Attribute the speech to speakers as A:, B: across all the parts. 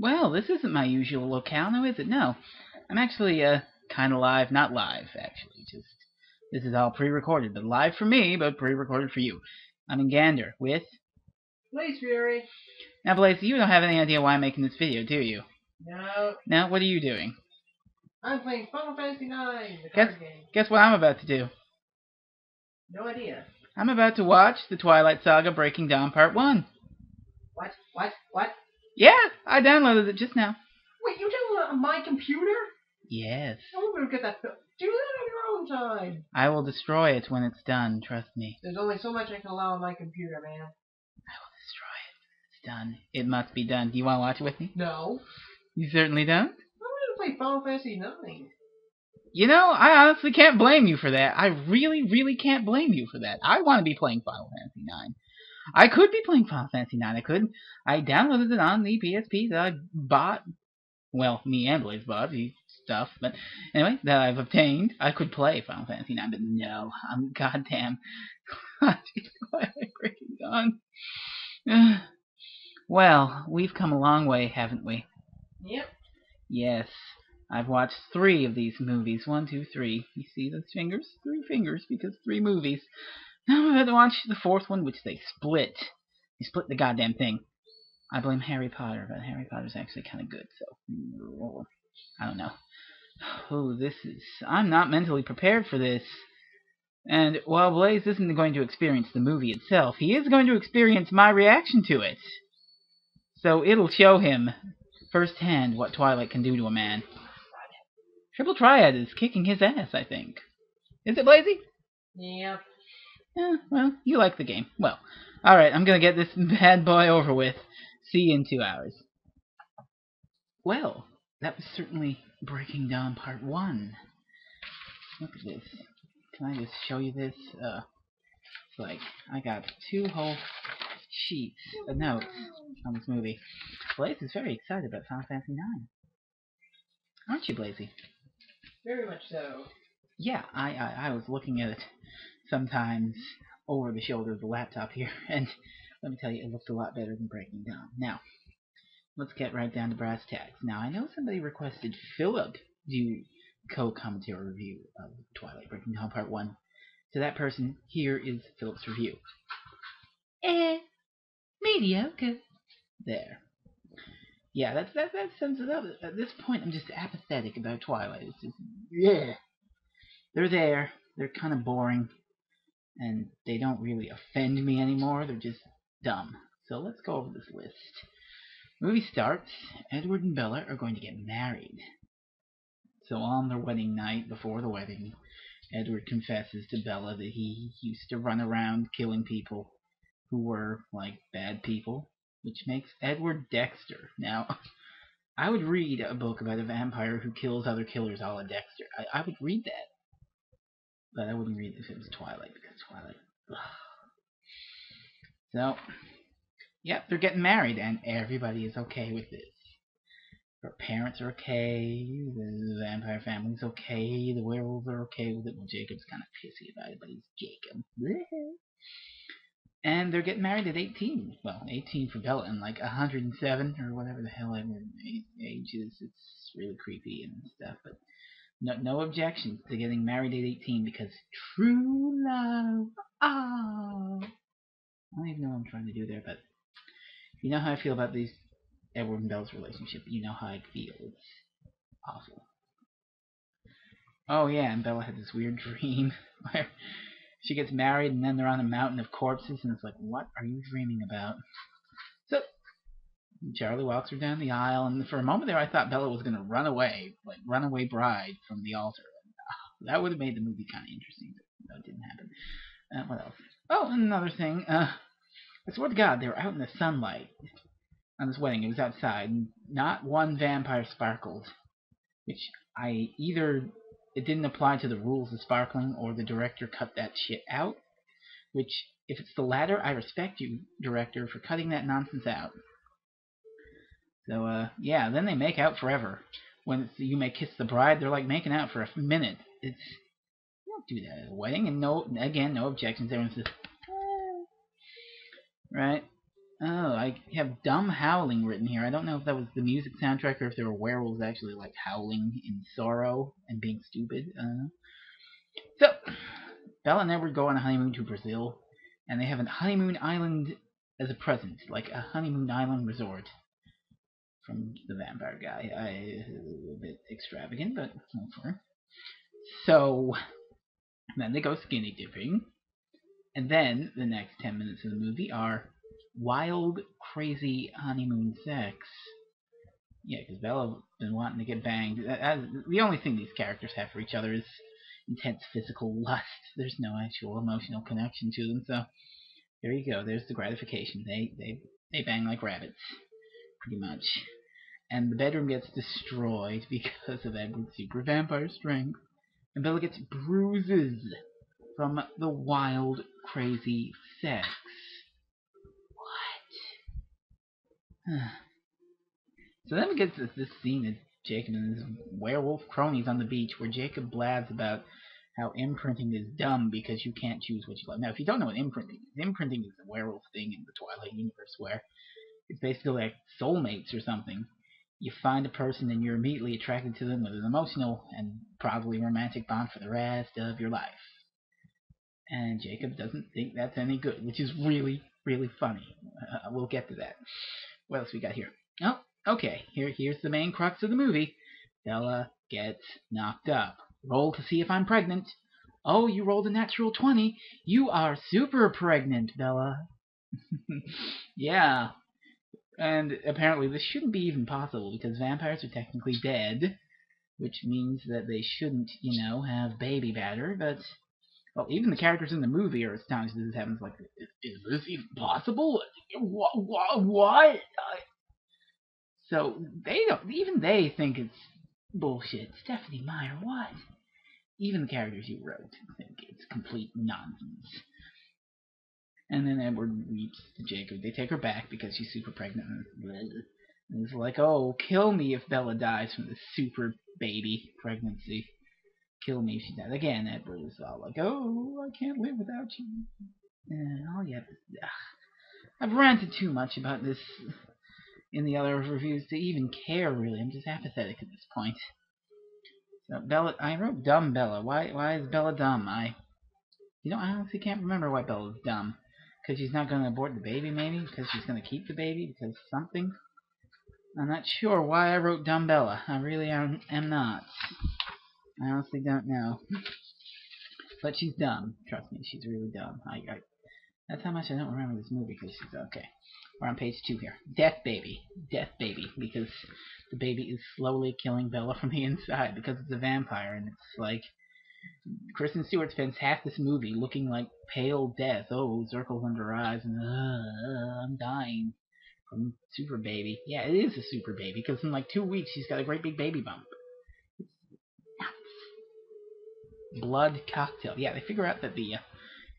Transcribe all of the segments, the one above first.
A: Well, this isn't my usual locale, now is it? No. I'm actually, kind of live. Not live, actually. Just, this is all pre-recorded. But live for me, but pre-recorded for you. I'm in Gander with...
B: Blaze Fury.
A: Now, Blaze, you don't have any idea why I'm making this video, do you?
B: No.
A: Now, what are you doing?
B: I'm playing Final Fantasy IX, the card game.
A: Guess what I'm about to do?
B: No idea.
A: I'm about to watch the Twilight Saga Breaking Dawn Part 1.
B: What?
A: Yeah, I downloaded it just now.
B: Wait, you downloaded it on my computer?
A: Yes.
B: I'm gonna get that. Do that on your own time.
A: I will destroy it when it's done, trust me.
B: There's only so much I can allow on my computer, man.
A: I will destroy it when it's done. It must be done. Do you want to watch it with me?
B: No.
A: You certainly don't?
B: I'm gonna play Final Fantasy IX.
A: You know, I honestly can't blame you for that. I really can't blame you for that. I want to be playing Final Fantasy IX. I could be playing Final Fantasy IX. I could. I downloaded it on the PSP that I bought. Well, me and Blaze bought the stuff, but anyway, that I've obtained. I could play Final Fantasy IX, but no, I'm goddamn Breaking Dawn. Well, we've come a long way, haven't we?
B: Yep.
A: Yes. I've watched 3 of these movies. 1, 2, 3. You see those fingers? 3 fingers, because 3 movies. Now I'm about to watch the 4th one, which they split. They split the goddamn thing. I blame Harry Potter, but Harry Potter's actually kind of good, so... I don't know. Oh, this is... I'm not mentally prepared for this. And while Blaze isn't going to experience the movie itself, he is going to experience my reaction to it. So it'll show him firsthand what Twilight can do to a man. Triple Triad is kicking his ass, I think. Is it, Blazy?
B: Yep.
A: Well, you like the game. Well, alright, I'm gonna get this bad boy over with. See you in 2 hours. Well, that was certainly Breaking Dawn Part 1. Look at this. Can I just show you this? It's like, I got 2 whole sheets of notes on this movie. Blaze is very excited about Final Fantasy IX. Aren't you, Blazy?
B: Very much so.
A: Yeah, I was looking at it sometimes over the shoulder of the laptop here, and let me tell you, it looked a lot better than Breaking Dawn. Now, let's get right down to brass tacks. Now, I know somebody requested Philip do co-commentary review of Twilight Breaking Dawn Part 1. To that person, here is Philip's review. Mediocre. There. Yeah, that sums it up. At this point, I'm just apathetic about Twilight. It's just, yeah. They're there. They're kind of boring. And they don't really offend me anymore. They're just dumb. So let's go over this list. Movie starts. Edward and Bella are going to get married. So on their wedding night, before the wedding, Edward confesses to Bella that he used to run around killing people who were, like, bad people, which makes Edward Dexter. Now, I would read a book about a vampire who kills other killers a la Dexter. I would read that. But I wouldn't read it if it was Twilight, because Twilight... Ugh. So, yep, they're getting married, and everybody is okay with this. Her parents are okay, the vampire family's okay, the werewolves are okay with it. Well, Jacob's kind of pissy about it, but he's Jacob. And they're getting married at 18. Well, 18 for Bella, and like 107, or whatever the hell age is. It's really creepy and stuff, but no objections to getting married at 18, because true love. Oh. I don't even know what I'm trying to do there, but you know how I feel about these Edward and Bella's relationship. You know how I feel. It's awful. Oh yeah, and Bella had this weird dream where she gets married and then they're on a mountain of corpses, and it's like, what are you dreaming about? So Charlie walks her down the aisle, and for a moment there I thought Bella was going to run away, like runaway bride from the altar. That would have made the movie kind of interesting, but that didn't happen. What else? Oh, and another thing. I swear to God, they were out in the sunlight on this wedding. It was outside, and not one vampire sparkled, which either it didn't apply to the rules of sparkling, or the director cut that shit out. Which, if it's the latter, I respect you, director, for cutting that nonsense out. So, yeah, then they make out forever. When it's You May Kiss the Bride, they're like making out for a minute. You don't do that at a wedding, and no objections. Everyone's just, right? Oh, I have Dumb Howling written here. I don't know if that was the music soundtrack or if there were werewolves actually like howling in sorrow and being stupid. So, Bella and Edward go on a honeymoon to Brazil, and they have a honeymoon island as a present, like a honeymoon island resort from the vampire guy. A little bit extravagant, but whatever. So, then they go skinny dipping, and then the next 10 minutes of the movie are wild, crazy honeymoon sex. Yeah, because Bella's been wanting to get banged. The only thing these characters have for each other is intense physical lust. There's no actual emotional connection to them, so there you go. There's the gratification. They bang like rabbits, pretty much. And the bedroom gets destroyed because of Edward's super vampire strength. And Bella gets bruises from the wild, crazy sex. What? So then we get to this scene of Jacob and his werewolf cronies on the beach where Jacob blabs about how imprinting is dumb because you can't choose what you love. Now, if you don't know what imprinting is a werewolf thing in the Twilight universe where it's basically like soulmates or something. You find a person and you're immediately attracted to them with an emotional and probably romantic bond for the rest of your life. And Jacob doesn't think that's any good, which is really, really funny. We'll get to that. What else we got here? Oh, okay. Here's the main crux of the movie. Bella gets knocked up. Roll to see if I'm pregnant. Oh, you rolled a natural 20. You are super pregnant, Bella. Yeah. And apparently this shouldn't be even possible because vampires are technically dead, which means that they shouldn't, have baby matter. But, well, even the characters in the movie are astonished that this happens. Like, is this even possible? What? So even they think it's bullshit. Stephanie Meyer, what? Even the characters you wrote think it's complete nonsense. And then Edward weeps to Jacob. They take her back because she's super pregnant. And it's like, oh, kill me if Bella dies from this super baby pregnancy. Kill me if she dies. Again, Edward is all like, oh, I can't live without you. Oh, yeah. I've ranted too much about this in the other reviews to even care, really. I'm just apathetic at this point. So, Bella, I wrote dumb Bella. Why is Bella dumb? I honestly can't remember why Bella's dumb. Because she's not going to abort the baby, maybe? Because she's going to keep the baby? Because something? I'm not sure why I wrote dumb Bella. I really am not. I honestly don't know. But she's dumb. Trust me, she's really dumb. That's how much I don't remember this movie, because she's okay. We're on page 2 here. Death baby. Death baby. Because the baby is slowly killing Bella from the inside because it's a vampire, and it's like Kristen Stewart spends half this movie looking like pale death. Oh, circles under her eyes, and I'm dying from super baby. Yeah, it is a super baby, because in like 2 weeks she's got a great big baby bump. Blood cocktail. Yeah, they figure out that the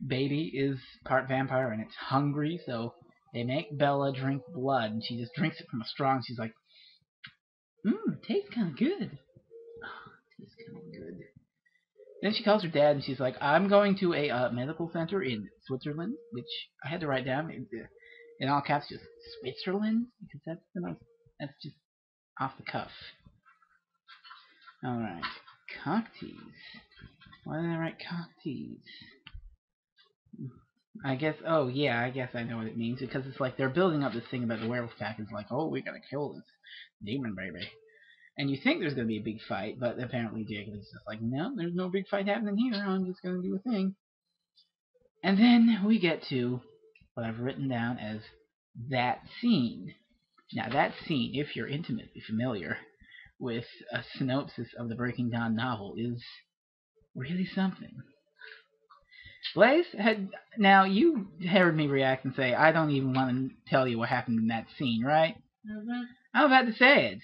A: baby is part vampire and it's hungry, so they make Bella drink blood, and she just drinks it from a straw, and she's like, it tastes kind of good. Oh, it tastes kind of good. Then she calls her dad, and she's like, I'm going to a medical center in Switzerland, which I had to write down in all caps, just Switzerland, because that's just off the cuff. Alright, cocktease. Why did I write cocktease? I guess I know what it means, because it's like they're building up this thing about the werewolf pack. It's like, oh, we gotta kill this demon baby. And you think there's gonna be a big fight, but apparently Jacob is just like, no, there's no big fight happening here. I'm just gonna do a thing. And then we get to what I've written down as that scene. Now, that scene, if you're intimately familiar with a synopsis of the Breaking Dawn novel, is really something. Blaze, now you heard me react and say, I don't even want to tell you what happened in that scene, right?
B: Mm-hmm.
A: I'm about to say it.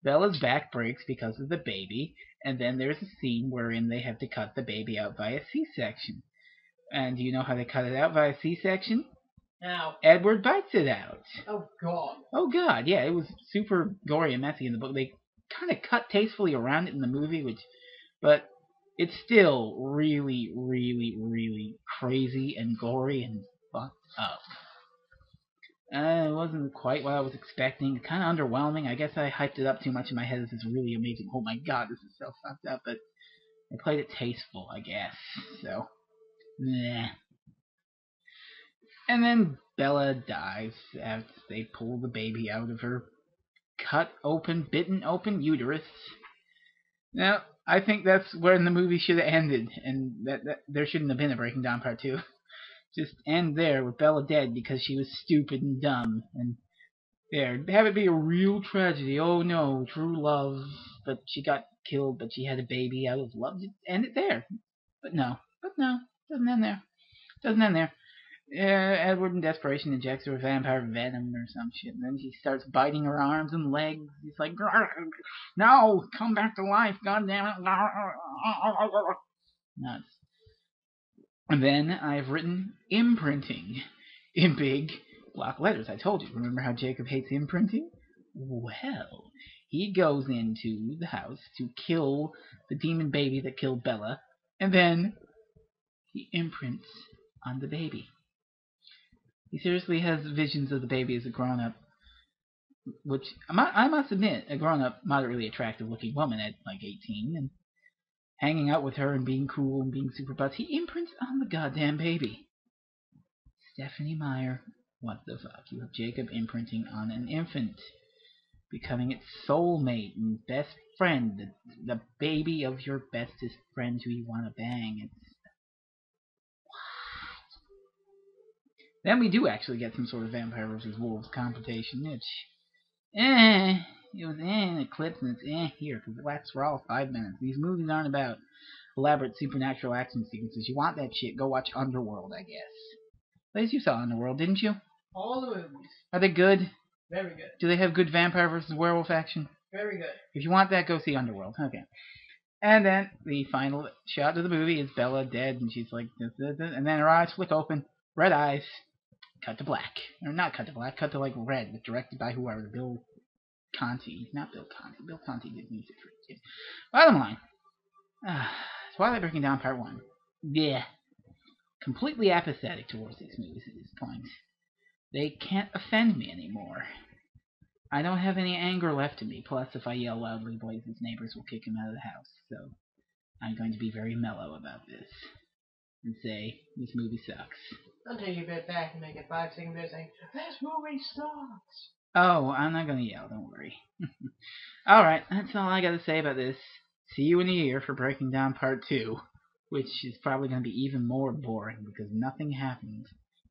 A: Bella's back breaks because of the baby, and then there's a scene wherein they have to cut the baby out by a C-section. And do you know how they cut it out by a C-section?
B: Now.
A: Edward bites it out.
B: Oh, God.
A: Oh, God, yeah, it was super gory and messy in the book. They kind of cut tastefully around it in the movie, but it's still really, really, really crazy and gory and fucked up. It wasn't quite what I was expecting. Kind of underwhelming. I guess I hyped it up too much in my head. This is really amazing. Oh my god, this is so fucked up. But I played it tasteful, I guess. So, meh. And then Bella dies after they pull the baby out of her bitten open uterus. Now, I think that's where the movie should have ended, and that there shouldn't have been a Breaking Down Part 2. Just end there with Bella dead because she was stupid and dumb, and there, have it be a real tragedy. Oh no, true love, but she got killed, but she had a baby out of love. Just end it there. But no, doesn't end there. Doesn't end there. Edward in desperation injects her with vampire venom or some shit, and then he starts biting her arms and legs. He's like, no, come back to life, goddammit. Nuts. And then I've written imprinting in big block letters. I told you. Remember how Jacob hates imprinting? Well, he goes into the house to kill the demon baby that killed Bella, and then he imprints on the baby. He seriously has visions of the baby as a grown-up, which I must admit, a grown-up, moderately attractive-looking woman at like 18, and hanging out with her and being cool and being super butts. He imprints on the goddamn baby. Stephanie Meyer, what the fuck? You have Jacob imprinting on an infant, becoming its soulmate and best friend, the baby of your bestest friend who you want to bang. It's Then we do actually get some sort of vampire versus wolves confrontation, which, it was in Eclipse, and it's here, because it lasts for all 5 minutes. These movies aren't about elaborate supernatural action sequences. You want that shit, go watch Underworld, I guess. At least you saw Underworld, didn't you?
B: All the movies.
A: Are they good?
B: Very good.
A: Do they have good vampire versus werewolf action?
B: Very good.
A: If you want that, go see Underworld. Okay. And then the final shot of the movie is Bella dead, and she's like, and then her eyes flick open, red eyes, cut to black. Or not cut to black, cut to like red, directed by whoever, Bill Conti. Not Bill Conti. Bill Conti did music for kids. Bottom line, Twilight Breaking Down Part 1. Yeah. Completely apathetic towards these movies at this point. They can't offend me anymore. I don't have any anger left in me, plus if I yell loudly, Blaze's neighbors will kick him out of the house, so I'm going to be very mellow about this and say, this movie sucks.
B: I'll take you a bit back and make it 5 seconds there saying, this movie sucks.
A: Oh, I'm not going to yell, don't worry. Alright, that's all I got to say about this. See you in a year for Breaking Down Part 2, which is probably going to be even more boring because nothing happened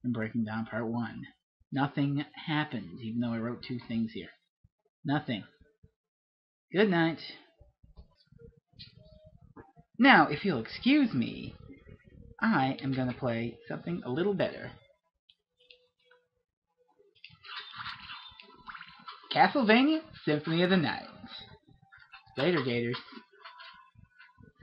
A: in Breaking Down Part 1. Nothing happened, even though I wrote 2 things here. Nothing. Good night. Now, if you'll excuse me, I am going to play something a little better. Castlevania Symphony of the Night. Later, Gators.